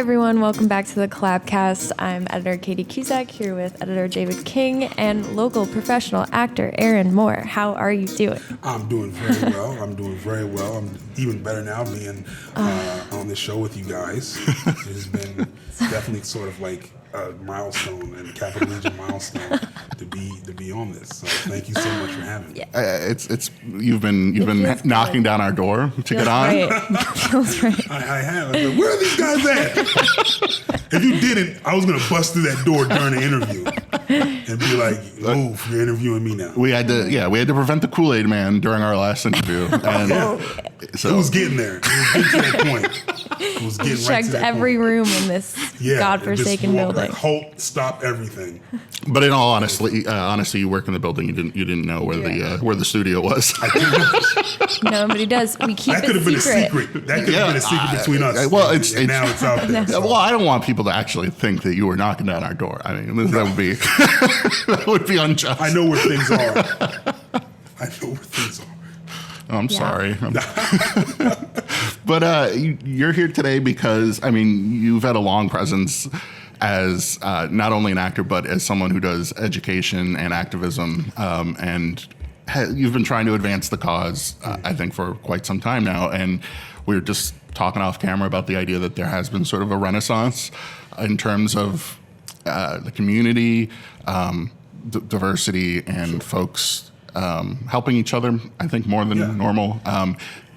everyone, welcome back to the CollabCast. I'm editor Katie Cusack here with editor David King and local professional actor Aaron Moore. How are you doing? I'm doing very well. I'm even better now being on this show with you guys. It has been definitely sort of like a milestone and Capital Region milestone to be on this. So thank you so much for having me. It's you've been knocking down our door to get on. Right. Feels right. I have. I was like, where are these guys at? If you didn't, I was gonna bust through that door during the interview and be like, "Move! You're interviewing me now." We had to prevent the Kool-Aid Man during our last interview, and so it was getting there. It was getting to that point. It was getting right Checked to that every point. room in this godforsaken building. Like, halt! Stop everything. But in all honesty, you work in the building. You didn't know where the studio was. I didn't know. Nobody does. We keep that it could have been secret. a secret. That could have been a secret between us. Now it's out there. So. Well, I don't want people to actually think that you were knocking down our door. I mean, that would be that would be unjust. I know where things are. I'm sorry. But you're here today because, I mean, you've had a long presence as not only an actor, but as someone who does education and activism. And you've been trying to advance the cause, I think, for quite some time now. And we were just talking off camera about the idea that there has been sort of a renaissance in terms of the community, diversity, and folks helping each other, I think, more than normal.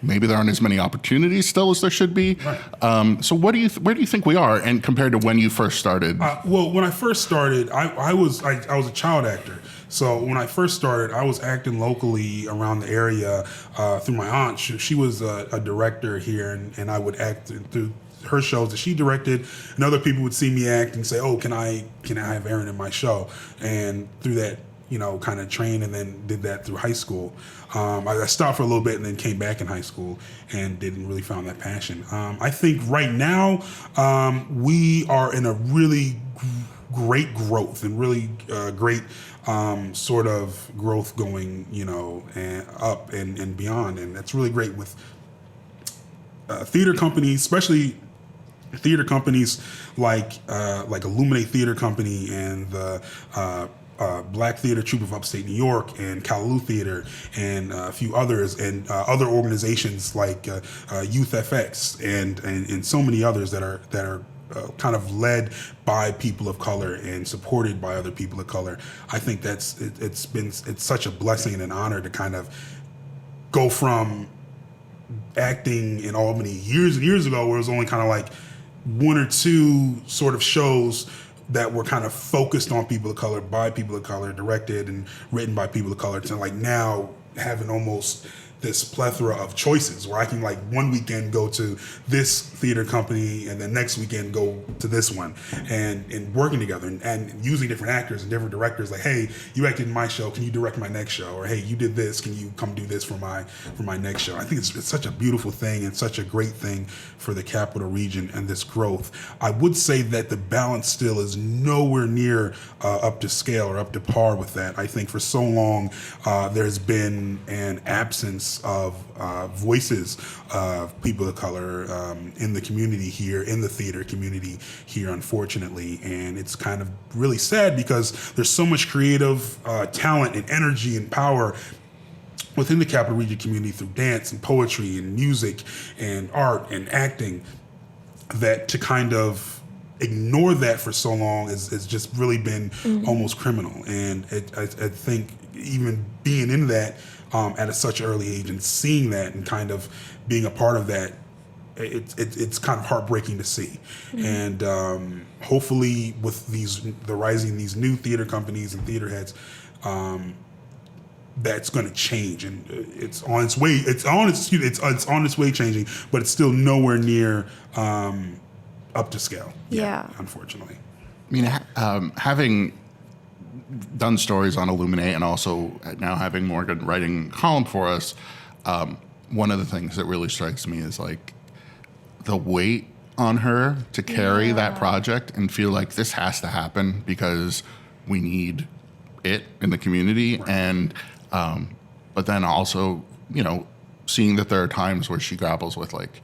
Maybe there aren't as many opportunities still as there should be. Right. So where do you think we are, and compared to when you first started? Well, when I first started, I was a child actor. So when I first started, I was acting locally around the area through my aunt. She was a director here, and I would act through her shows that she directed, and other people would see me act and say, "Oh, can I have Aaron in my show?" And through that, kind of trained, and then did that through high school. I stopped for a little bit and then came back in high school and didn't really found that passion. I think right now we are in a really great growth and really great sort of growth going, and up and beyond. And that's really great with theater companies, especially theater companies like Illuminate Theater Company and the Black Theater Troupe of Upstate New York and Callaloo Theater and a few others, and other organizations like Youth FX and so many others that are kind of led by people of color and supported by other people of color. I think it's such a blessing and an honor to kind of go from acting in Albany years and years ago, where it was only kind of like one or two sort of shows that were kind of focused on people of color, by people of color, directed and written by people of color, to like now having almost this plethora of choices where I can like one weekend go to this theater company and then next weekend go to this one, and working together and using different actors and different directors, like, hey, you acted in my show, can you direct my next show? Or hey, you did this, can you come do this for my next show? I think it's such a beautiful thing and such a great thing for the Capital Region and this growth. I would say that the balance still is nowhere near up to scale or up to par with that. I think for so long there's been an absence of voices of people of color in the community here, in the theater community here, unfortunately. And it's kind of really sad because there's so much creative talent and energy and power within the Capital Region community through dance and poetry and music and art and acting, that to kind of ignore that for so long has just really been almost criminal. And I think even being in that at such an early age and seeing that and kind of being a part of that, it's kind of heartbreaking to see. And hopefully with the rising these new theater companies and theater heads, that's going to change, and it's on its way. It's on its way changing, but it's still nowhere near up to scale. Yeah, unfortunately. I mean, having done stories on Illuminate and also now having Morgan writing a column for us, one of the things that really strikes me is like the weight on her to carry that project and feel like this has to happen because we need it in the community. Right. And but then also, seeing that there are times where she grapples with like,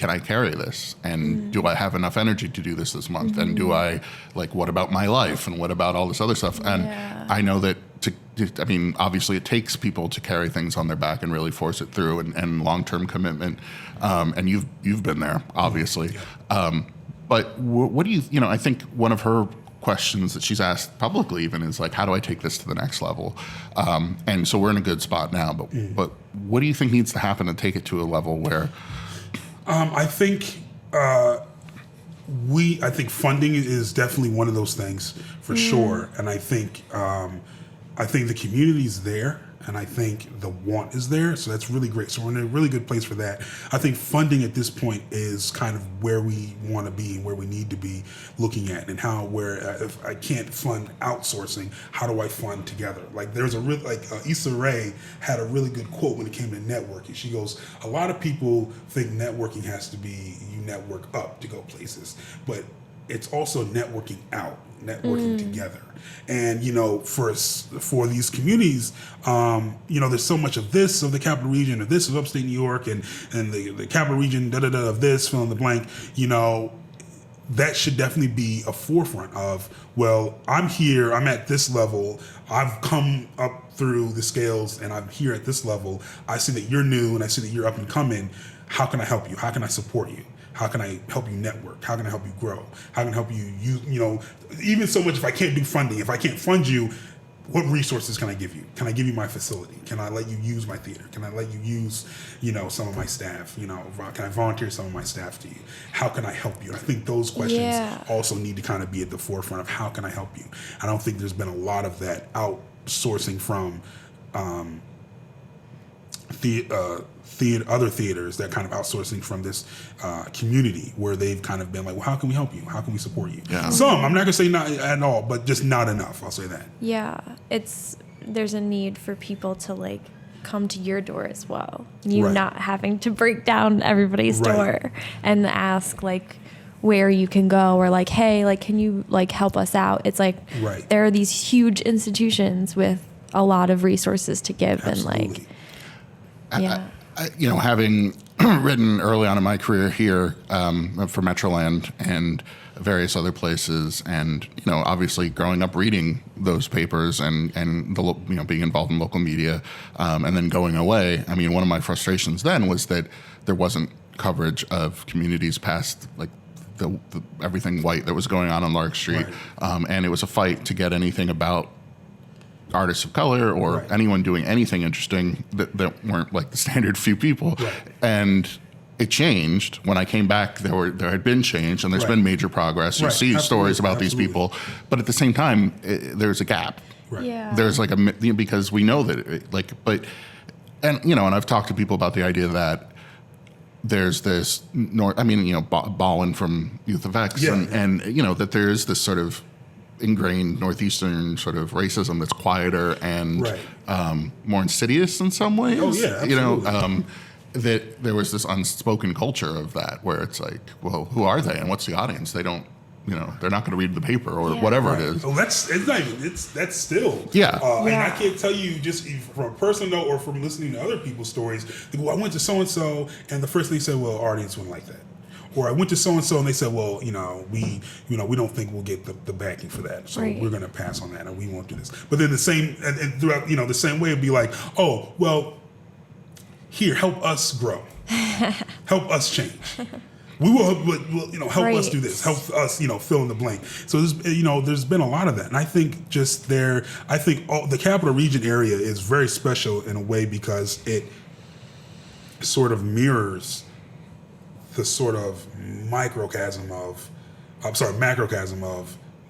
can I carry this? And do I have enough energy to do this month? And do I, like, what about my life? And what about all this other stuff? And I know that, obviously it takes people to carry things on their back and really force it through, and long-term commitment. And you've been there, obviously. But what do you, I think one of her questions that she's asked publicly even is like, how do I take this to the next level? And so we're in a good spot now, but what do you think needs to happen to take it to a level where? I think funding is definitely one of those things for sure. And I think the community's there, and I think the want is there. So that's really great. So we're in a really good place for that. I think funding at this point is kind of where we want to be and where we need to be looking at, and if I can't fund outsourcing, how do I fund together? Like there's Issa Rae had a really good quote when it came to networking. She goes, a lot of people think networking has to be you network up to go places, but it's also networking out, networking together. And, for these communities, there's so much of this, of the capital region, of this, of upstate New York, and the capital region, of this, fill in the blank, that should definitely be a forefront of, well, I'm here, I'm at this level, I've come up through the scales, and I'm here at this level. I see that you're new, and I see that you're up and coming. How can I help you? How can I support you? How can I help you network? How can I help you grow? How can I help you even so much if I can't do funding, if I can't fund you, what resources can I give you? Can I give you my facility? Can I let you use my theater? Can I let you use, some of my staff? Can I volunteer some of my staff to you? How can I help you? I think those questions also need to kind of be at the forefront of how can I help you? I don't think there's been a lot of that outsourcing from other theaters, that kind of outsourcing from this community where they've kind of been like, well, how can we help you? How can we support you? Yeah. Some, I'm not gonna say not at all, but just not enough. I'll say that. Yeah, there's a need for people to come to your door as well. You not having to break down everybody's door and ask where you can go, or hey, can you help us out? It's there are these huge institutions with a lot of resources to give. Absolutely. And having written early on in my career here for Metroland and various other places, and obviously growing up reading those papers and being involved in local media, and then going away. I mean, one of my frustrations then was that there wasn't coverage of communities past the everything white that was going on Lark Street, and it was a fight to get anything about artists of color or anyone doing anything interesting that weren't the standard few people. And it changed. When I came back, there had been change, and there's been major progress. You see stories about these people, but at the same time, there's a gap. There's because we know that and I've talked to people about the idea that there's this Ballin from Youth of X, and that there is this sort of ingrained Northeastern sort of racism that's quieter and more insidious in some ways. Oh yeah, absolutely. That there was this unspoken culture of that, where it's well, who are they and what's the audience? They don't, they're not going to read the paper or whatever it is. Oh, that's still. And I can't tell you just from a personal note or from listening to other people's stories. They go, I went to so and so, and the first thing they said, well, our audience wouldn't like that. Or I went to so and so, and they said, well, we don't think we'll get the backing for that, so we're going to pass on that, and we won't do this. But then the same, and throughout, the same way, it'd be like, oh, well, here, help us grow, help us change. We will, help us do this, help us, fill in the blank. So there's been a lot of that, and I think the capital region area is very special in a way because it sort of mirrors the sort of macrocosm of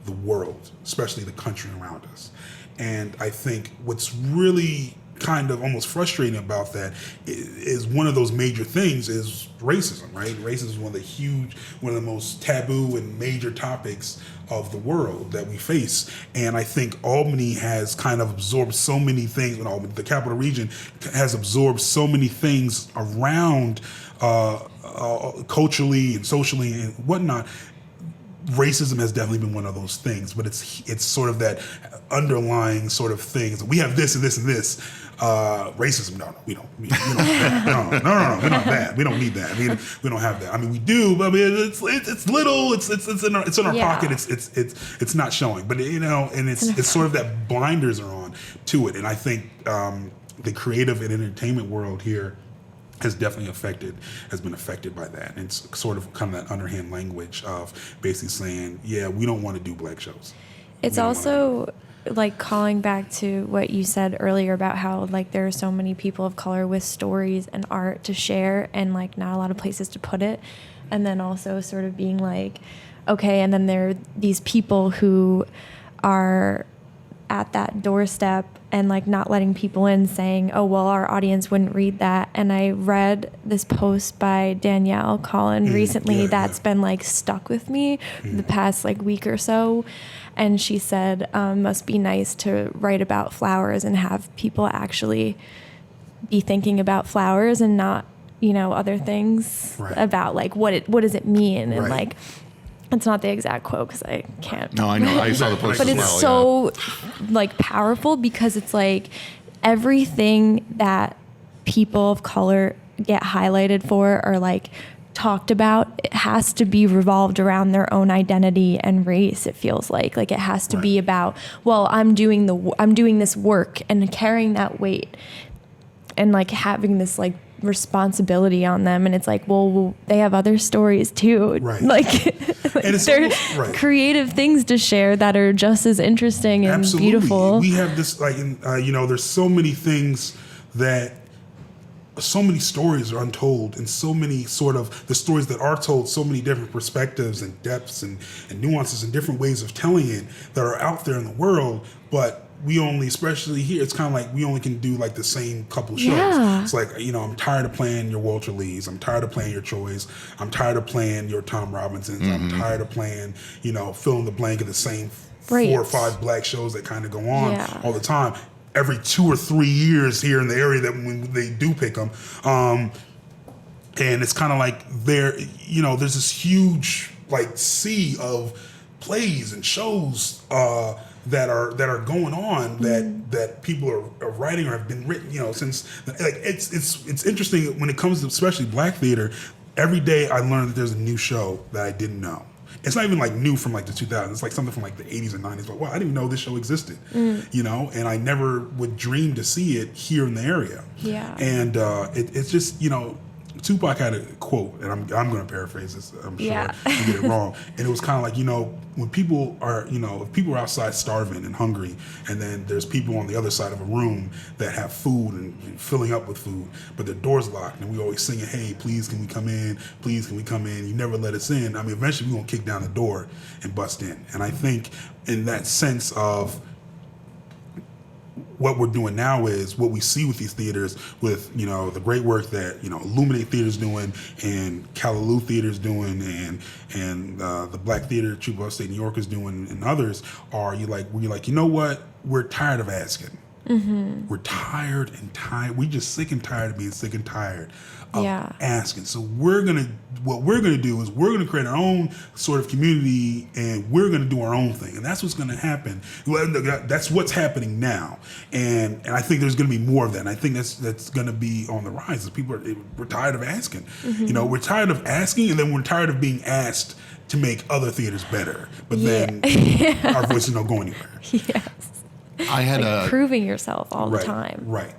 the world, especially the country around us. And I think what's really kind of almost frustrating about that is one of those major things is racism, right? Racism is one of the most taboo and major topics of the world that we face. And I think Albany has kind of absorbed so many things, the capital region has absorbed so many things around culturally and socially and whatnot, racism has definitely been one of those things, but it's sort of that underlying sort of things. We have this and this and this. Racism, no, we don't. We don't have that. No, we don't have that. We don't need that. I mean, we don't have that. I mean, we do, but I mean, it's little. It's in our pocket. It's not showing, but and it's sort of that blinders are on to it. And I think the creative and entertainment world here has definitely been affected by that. And it's sort of kind of that underhand language of basically saying, yeah, we don't want to do black shows. It's also like calling back to what you said earlier about how like there are so many people of color with stories and art to share and like not a lot of places to put it. And then also sort of being like, okay, and then there are these people who are at that doorstep and like not letting people in, saying, oh, well, our audience wouldn't read that. And I read this post by Danielle Collin recently that's been like stuck with me the past like week or so. And she said, must be nice to write about flowers and have people actually be thinking about flowers and not, other things about like what does it mean? And like, it's not the exact quote because I can't. No, I know. I saw the post but as it's so like powerful because it's like everything that people of color get highlighted for or like talked about, it has to be revolved around their own identity and race. It feels like it has to be about, well, I'm doing this work and carrying that weight and like having this like responsibility on them. And it's like, well, they have other stories too. Right. Like and it's they're almost, creative things to share that are just as interesting and beautiful. We have this like, there's so many things that, so many stories are untold, and so many sort of the stories that are told, so many different perspectives and depths and nuances and different ways of telling it that are out there in the world. But we only, especially here, it's kind of like we only can do like the same couple shows. Yeah. It's like, I'm tired of playing your Walter Lees. I'm tired of playing your Troys. I'm tired of playing your Tom Robinsons. I'm tired of playing, fill in the blank of the same 4 or 5 black shows that kind of go on all the time. Every 2 or 3 years here in the area that when they do pick them. And it's kind of like there's this huge like sea of plays and shows that are going on that people are writing or have been written, since like it's interesting when it comes to especially black theater. Every day I learn that there's a new show that I didn't know. It's not even like new from like the 2000s. It's like something from like the 80s and 90s. Like, wow, I didn't even know this show existed, and I never would dream to see it here in the area. Yeah. And it's just, Tupac had a quote, and I'm going to paraphrase this, I'm sure I get it wrong. And it was kind of like, when people are, if people are outside starving and hungry, and then there's people on the other side of a room that have food and filling up with food, but their door's locked, and we always singing, hey, please can we come in? Please can we come in? You never let us in. I mean, eventually we're going to kick down the door and bust in. And I think in that sense of what we're doing now is what we see with these theaters with, the great work that, Illuminate Theater's doing and Callaloo Theater's doing and the Black Theater Troupe of Upstate New York is doing and others are you're like, you know what? We're tired of asking. Mm-hmm. We're tired. We're just sick and tired of being sick and tired of asking. So what we're gonna do is we're gonna create our own sort of community, and we're gonna do our own thing, and that's what's gonna happen. That's what's happening now, and I think there's gonna be more of that. And I think that's gonna be on the rise. We're tired of asking. Mm-hmm. We're tired of asking, and then we're tired of being asked to make other theaters better. But then our voices don't go anywhere. Yes. I had proving yourself all the time. Right.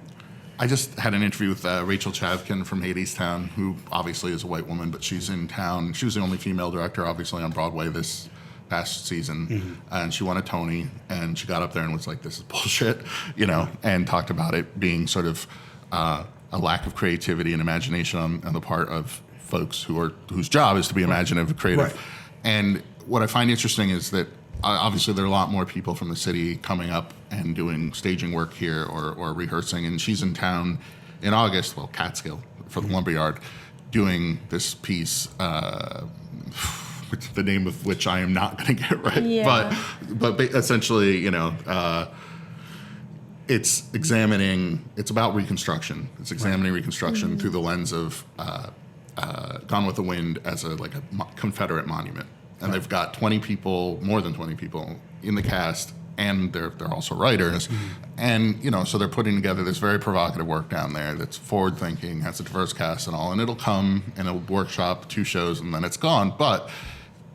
I just had an interview with Rachel Chavkin from Hadestown, who obviously is a white woman, but she's in town. She was the only female director, obviously, on Broadway this past season, and she won a Tony, and she got up there and was like, this is bullshit, and talked about it being sort of a lack of creativity and imagination on the part of folks whose job is to be imaginative and creative. Right. And what I find interesting is that obviously there are a lot more people from the city coming up and doing staging work here or rehearsing, and she's in town in August, Catskill, for the Lumberyard, doing this piece, the name of which I am not going to get right. Yeah. But essentially, it's about Reconstruction. It's examining Reconstruction through the lens of Gone with the Wind as a Confederate monument. and they've got 20 people, more than 20 people in the cast, and they're also writers, and so they're putting together this very provocative work down there that's forward thinking, has a diverse cast and all, and it'll come and it'll workshop 2 shows and then it's gone. But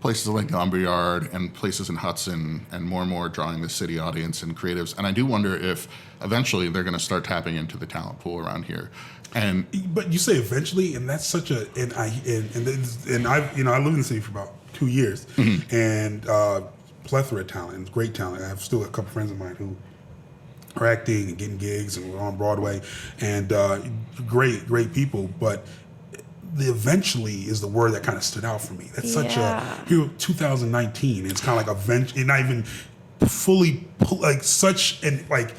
places like Lumberyard and places in Hudson and more drawing the city audience and creatives, and I do wonder if eventually they're going to start tapping into the talent pool around here. But you say eventually, and that's such a and I lived in the city for about 2 years, and plethora of talent and great talent. I have still a couple friends of mine who are acting and getting gigs and we're on Broadway, and great people. But the eventually is the word that kind of stood out for me. That's such a 2019. It's kind of like eventually, not even fully like such an like.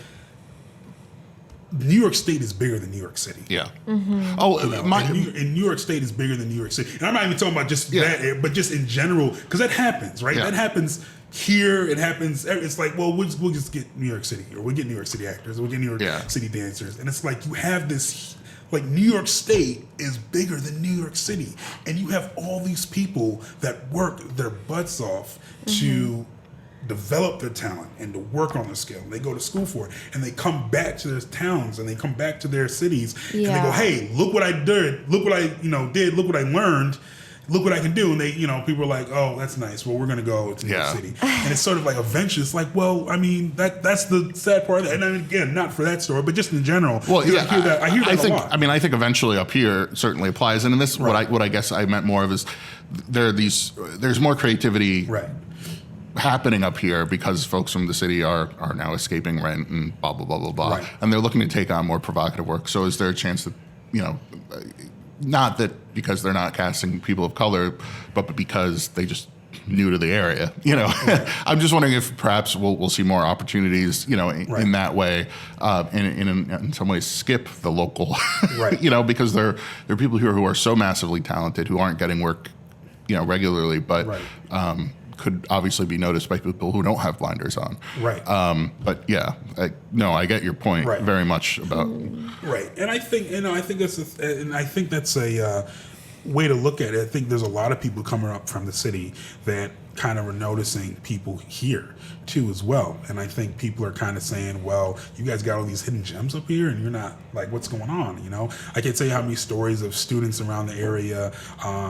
New York State is bigger than New York City. Yeah. Oh, and New York State is bigger than New York City. And I'm not even talking about just that, but just in general, because that happens, right? Yeah. That happens here. It happens. It's like, well, we'll just get New York City, or we'll get New York City actors, or we'll get New York City dancers, and it's like you have this. Like New York State is bigger than New York City, and you have all these people that work their butts off to develop their talent and to work on their skill. And they go to school for it, and they come back to their towns and they come back to their cities, and they go, "Hey, look what I did! Look what I did! Look what I learned! Look what I can do!" And they, people are like, "Oh, that's nice. Well, we're gonna go to New York City." And it's sort of like eventually, it's like, well, I mean, that's the sad part of that. And then again, not for that story, but just in general. Well, I hear that a lot. I think eventually up here certainly applies, and in this, what I guess I meant more of is there's more creativity. Happening up here because folks from the city are now escaping rent and blah blah blah blah blah, and they're looking to take on more provocative work. So is there a chance that not that because they're not casting people of color, but because they just new to the area, I'm just wondering if perhaps we'll see more opportunities, in that way, in some ways skip the local, because there are people here who are so massively talented who aren't getting work, regularly, but. Could obviously be noticed by people who don't have blinders on. But yeah, I get your point very much about. And I think that's a way to look at it. I think there's a lot of people coming up from the city that kind of are noticing people here too as well. And I think people are kind of saying, well, you guys got all these hidden gems up here and you're not like, what's going on? I can't tell you how many stories of students around the area.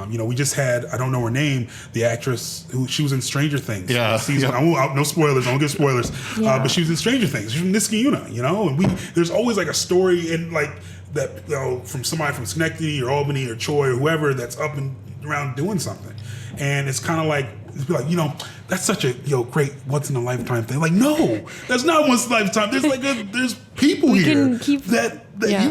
We just had, I don't know her name, the actress she was in Stranger Things. No spoilers, don't give spoilers. But she was in Stranger Things. She's from Niskayuna, and there's always like a story in like that, from somebody from Schenectady or Albany or Troy or whoever that's up and around doing something. And it's kind of like, that's such a great once in a lifetime thing. Like, no, that's not once in a lifetime. There's people here we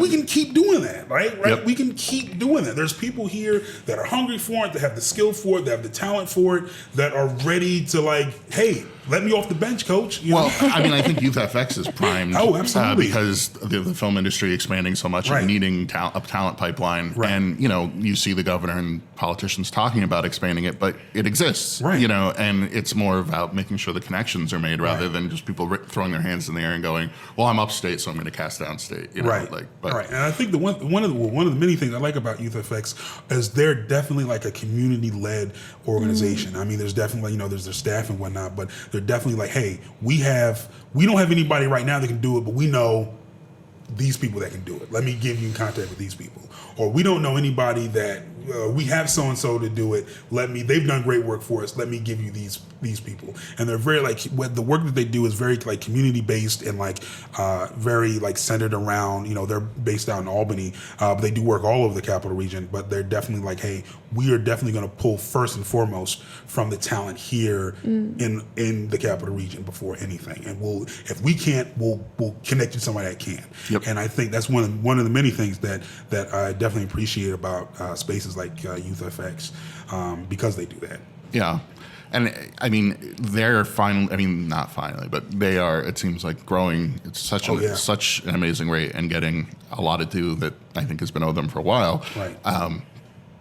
can keep doing that, right? Yep. We can keep doing that. There's people here that are hungry for it, that have the skill for it, that have the talent for it, that are ready to like, hey, let me off the bench, coach. I think Youth FX is primed. Oh, absolutely. Because the film industry expanding so much and needing a talent pipeline. And, you see the governor and politicians talking about expanding it, but it exists, and it's more about making sure the connections are made rather than just people throwing their hands in the air and going, well, I'm upstate, so I'm going to cast downstate. And I think one of the many things I like about Youth FX is they're definitely like a community-led organization. I mean, there's definitely, there's their staff and whatnot, but they're definitely like, hey, we don't have anybody right now that can do it, but we know these people that can do it. Let me give you in contact with these people. Or we don't know anybody that we have so-and-so to do it. They've done great work for us. Let me give you these people. And they're very like, the work that they do is very like community based and like very like centered around, they're based out in Albany, but they do work all over the capital region, but they're definitely like, hey, we are definitely going to pull first and foremost from the talent here in the capital region before anything. And if we can't, we'll connect you to somebody that can. Yep. And I think that's one of the many things that I definitely appreciate about spaces like Youth FX, because they do that. Yeah. And I mean, they're not finally, but they are, it seems like growing at such an amazing rate and getting a lot of due that I think has been owed them for a while. Right.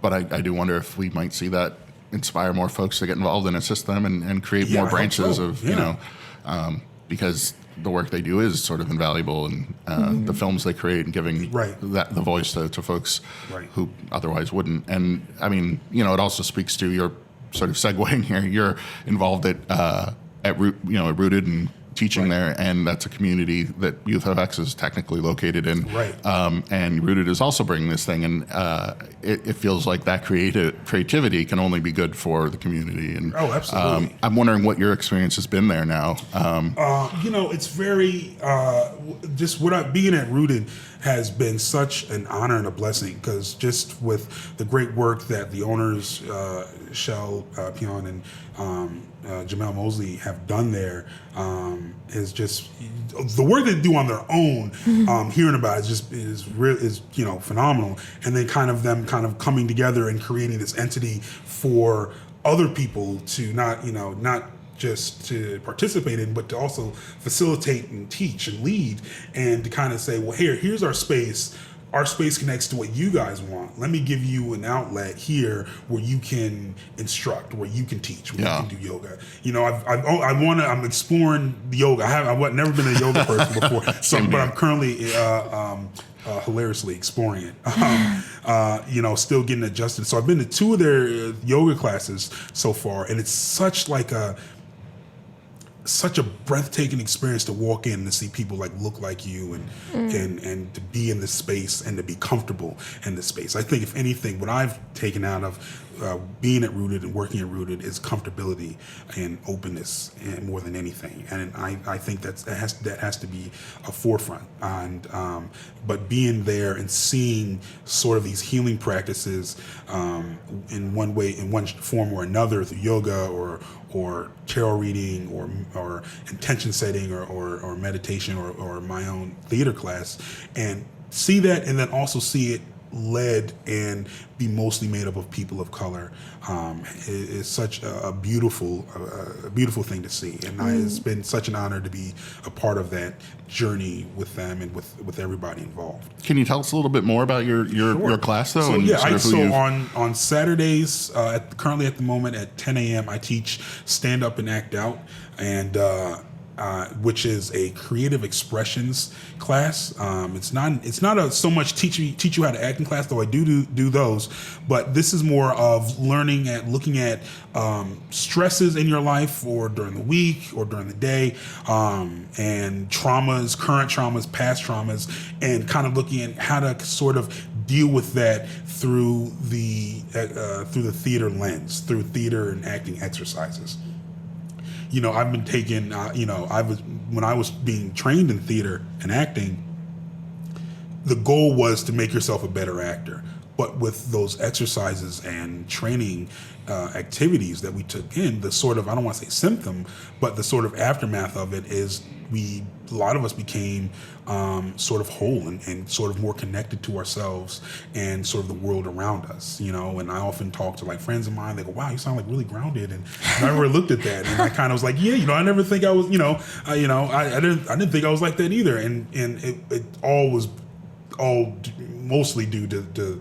But I do wonder if we might see that inspire more folks to get involved and assist them and create more branches of, because the work they do is sort of invaluable, and the films they create and giving the voice to folks who otherwise wouldn't. And I mean, it also speaks to your sort of segueing here, you're involved at Rooted and teaching there, and that's a community that Youth of X is technically located in. Right. And Rooted is also bringing this thing, and it feels like that creativity can only be good for the community. And absolutely. I'm wondering what your experience has been there now. It's very being at Rooted has been such an honor and a blessing, because just with the great work that the owners, Shell Pion and Jamel Mosley have done there, is just the work they do on their own. Hearing about it is phenomenal, and then kind of coming together and creating this entity for other people to not just to participate in, but to also facilitate and teach and lead, and to kind of say, well, here's our space. Our space connects to what you guys want. Let me give you an outlet here where you can instruct, where you can teach, where you can do yoga. I'm exploring the yoga. I've never been a yoga person before, but I'm currently hilariously exploring it. Still getting adjusted. So I've been to 2 of their yoga classes so far, and it's such a breathtaking experience to walk in and to see people look like you and to be in this space and to be comfortable in this space. I think if anything, what I've taken out of being at Rooted and working at Rooted is comfortability and openness, and more than anything. And I think that has to be a forefront. And but being there and seeing sort of these healing practices in one form or another, through yoga or tarot reading or intention setting or meditation or my own theater class, and see that, and then also see it led and be mostly made up of people of color, is such a beautiful thing to see. And it's been such an honor to be a part of that journey with them and with everybody involved. Can you tell us a little bit more about your class, though? On Saturdays, currently at the moment at 10 a.m., I teach Stand Up and Act Out, and which is a creative expressions class. It's not so much teach you how to act in class, though I do those, but this is more of looking at stresses in your life, or during the week or during the day, and traumas, current traumas, past traumas, and kind of looking at how to sort of deal with that through the theater lens, through theater and acting exercises. I've been taking, when I was being trained in theater and acting, the goal was to make yourself a better actor. But with those exercises and training activities that we took in, the sort of, I don't want to say symptom, but the sort of aftermath of it is a lot of us became sort of whole and sort of more connected to ourselves and sort of the world around us, and I often talk to friends of mine. They go, wow, you sound really grounded. And I never looked at that. And I kind of was like, yeah, I never think I was, I didn't think I was like that either. And it all mostly due to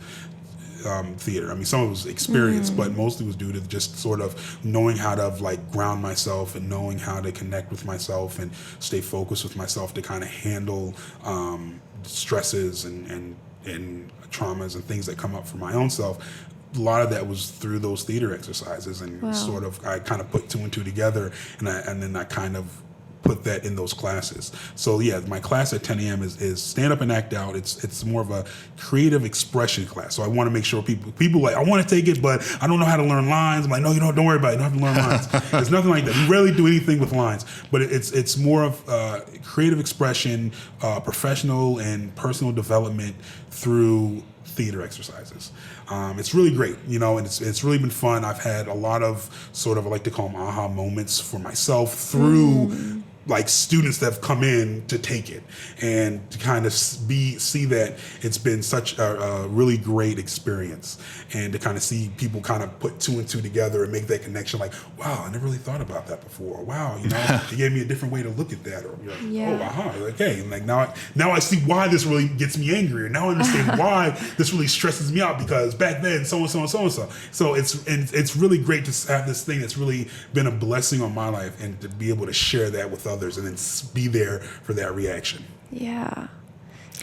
theater. I mean, some of it was experience, but mostly was due to just sort of knowing how to ground myself and knowing how to connect with myself and stay focused with myself to kind of handle stresses and traumas and things that come up for my own self. A lot of that was through those theater exercises, and sort of I kind of put 2 and 2 together, and then I kind of put that in those classes. So yeah, my class at 10 a.m. is Stand Up and Act Out. It's more of a creative expression class. So I want to make sure people I want to take it, but I don't know how to learn lines. I'm like, no, don't worry about it. You don't have to learn lines. It's nothing like that. We rarely do anything with lines, but it's more of creative expression, professional and personal development through theater exercises. It's really great, and it's really been fun. I've had a lot of sort of, I like to call them aha moments for myself through students that have come in to take it, and to kind of see that it's been such a really great experience, and to kind of see people kind of put 2 and 2 together and make that connection. Wow, I never really thought about that before. Wow, it gave me a different way to look at that. Or oh, aha, okay, and now I see why this really gets me angry, and now I understand why this really stresses me out, because back then so and so and so and so. So it's really great to have this thing that's really been a blessing on my life, and to be able to share that with others and then be there for that reaction. Yeah.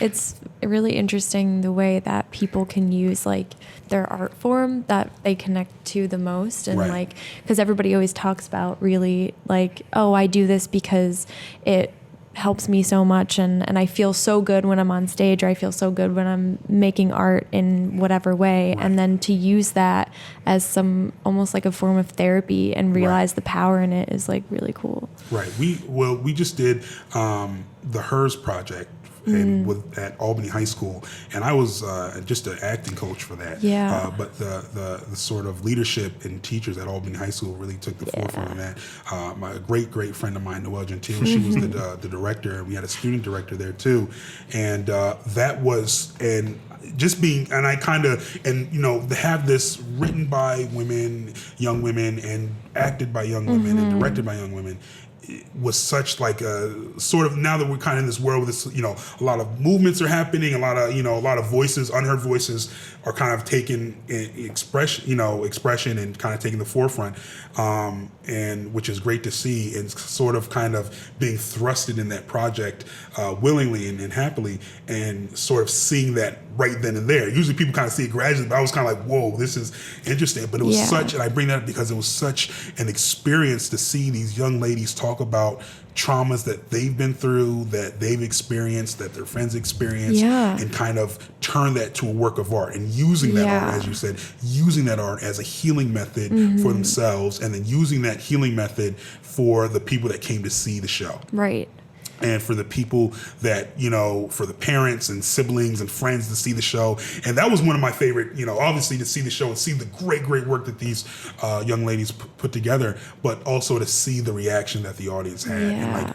It's really interesting the way that people can use like their art form that they connect to the most, and like, because everybody always talks about really like, oh, I do this because it helps me so much, and I feel so good when I'm on stage, or I feel so good when I'm making art in whatever way, and then to use that as some almost like a form of therapy and realize the power in it is like really cool. Right. We just did the HERS project at Albany High School, and I was just an acting coach for that. Yeah. But the sort of leadership and teachers at Albany High School really took the forefront of that. My great friend of mine, Noelle Gentile, she was the director, and we had a student director there too, and that was just being, and I kind of, and to have this written by women, young women, and acted by young women, and directed by young women, was such like a sort of, now that we're kind of in this world with this, a lot of movements are happening, a lot of voices, unheard voices are kind of taking expression and kind of taking the forefront, and which is great to see, and sort of kind of being thrusted in that project willingly and happily, and sort of seeing that right then and there. Usually people kind of see it gradually, but I was kind of like, whoa, this is interesting. But it was such, and I bring that up because it was such an experience to see these young ladies talk about traumas that they've been through, that they've experienced, that their friends experienced, and kind of turn that to a work of art, and using that art, as you said, using that art as a healing method for themselves, and then using that healing method for the people that came to see the show. Right. And for the people that, for the parents and siblings and friends to see the show. And that was one of my favorite, obviously to see the show and see the great work that these young ladies put together, but also to see the reaction that the audience had.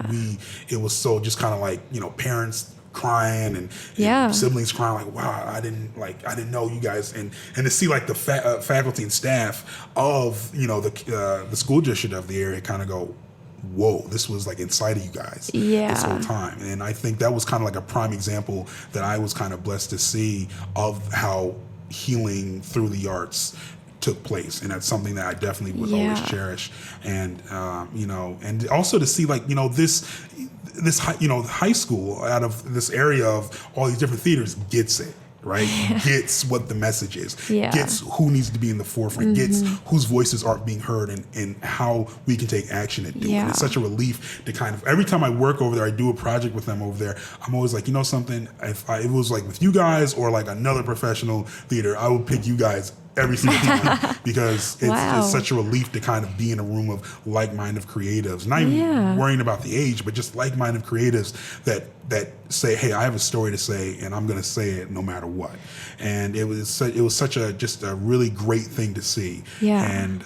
And it was so just kind of like, parents crying and siblings crying, like, wow, I didn't know you guys, and to see like the faculty and staff of, the school district of the area kind of go, whoa, this was like inside of you guys this whole time. And I think that was kind of like a prime example that I was kind of blessed to see of how healing through the arts took place. And that's something that I definitely would always cherish. And, and also to see like, this high school out of this area of all these different theaters gets it. Right? Gets what the message is. Gets who needs to be in the forefront. Gets whose voices aren't being heard, and how we can take action and do it. And it's such a relief to kind of, every time I work over there, I do a project with them over there, I'm always like, something, if it was like with you guys or like another professional theater, I would pick you guys every single time because it's such a relief to kind of be in a room of like-minded creatives, not even worrying about the age, but just like-minded creatives that say, hey, I have a story to say, and I'm going to say it no matter what. And it was such a really great thing to see. And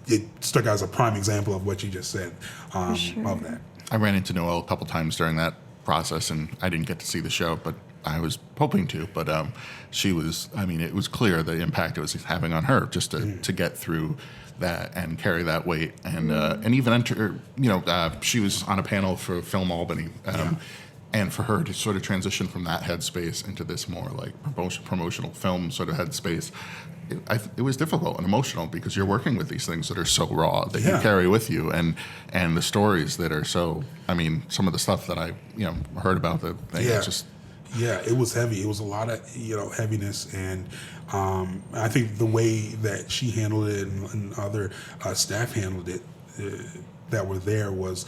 it stuck out as a prime example of what you just said of that. I ran into Noelle a couple times during that process, and I didn't get to see the show, but I was hoping to, but she was, it was clear the impact it was having on her just to get through that and carry that weight, and even enter, she was on a panel for Film Albany, and for her to sort of transition from that headspace into this more like promotional film sort of headspace, it was difficult and emotional because you're working with these things that are so raw that you carry with you, and the stories that are so, some of the stuff that I heard about it's just. Yeah, it was heavy. It was a lot of heaviness, and I think the way that she handled it and other staff handled it that were there was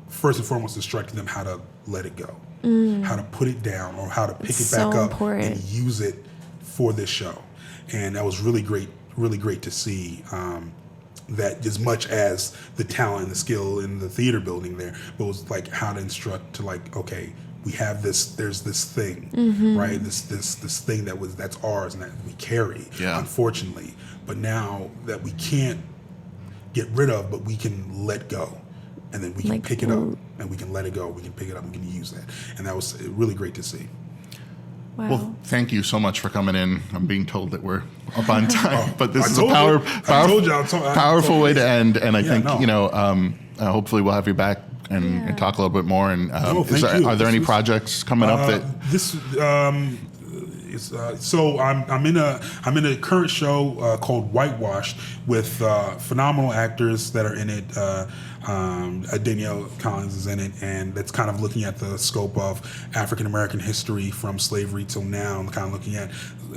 first and foremost instructing them how to let it go, how to put it down, or how to pick it back up and use it for this show, and that was really great to see. That as much as the talent and the skill in the theater building there, but it was like how to instruct to like, okay, we have this, there's this thing, right? This thing that's ours and that we carry, unfortunately. But now that we can't get rid of, but we can let go. And then we can pick it up, and we can let it go. We can pick it up, and we can use that. And that was really great to see. Wow. Well, thank you so much for coming in. I'm being told that we're up on time, but this is a powerful way to end. And I think, hopefully we'll have you back and talk a little bit more. And are there any projects coming up that So I'm in a current show called Whitewashed with phenomenal actors that are in it. Danielle Collins is in it, and that's kind of looking at the scope of African American history from slavery till now, and kind of looking at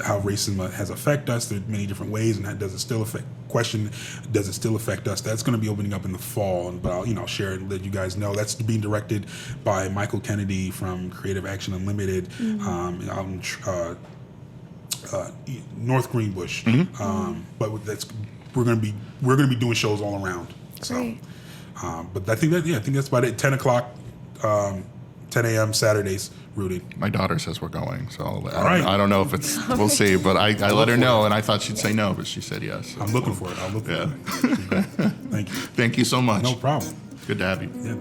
how racism has affected us. There are many different ways, and does it still affect us? That's going to be opening up in the fall, but I'll share it and let you guys know. That's being directed by Michael Kennedy from Creative Action Unlimited, out in North Greenbush. But we're going to be doing shows all around. So. Great. But I think that's about it. 10 o'clock, 10 a.m. Saturdays, Rudy. My daughter says we're going, so right. I don't know if it's. We'll see, but I let her know, and I thought she'd say no, but she said yes. So I'm looking for it. I'll look for it. Thank you. Thank you so much. No problem. Good to have you. Yeah,